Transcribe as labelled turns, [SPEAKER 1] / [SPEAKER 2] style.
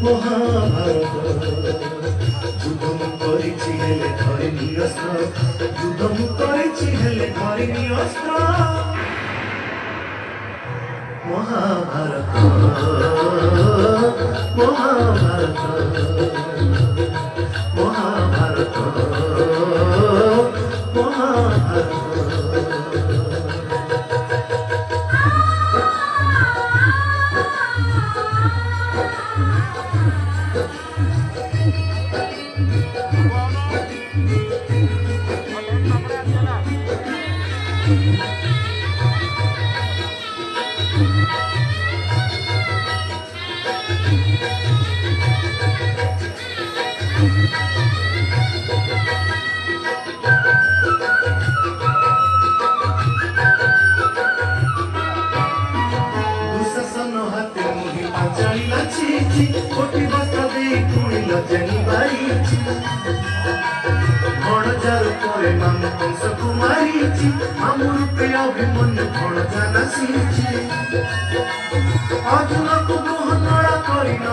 [SPEAKER 1] মহাভারত যুদ্ধম করেছি হেলে ধরিনি অস্ত্র যুদ্ধম করেছি হেলে ধরিনি অস্ত্র মহাভারত মহাভারত মহাভারত মহাভারত कोटी बस्ता दे कुणिल जनी बारीची भणजार परे मान कंस कुमारीची आमुर पे अभिमन्यु भण जाना सीची अर्जुन को ग्रहण करिन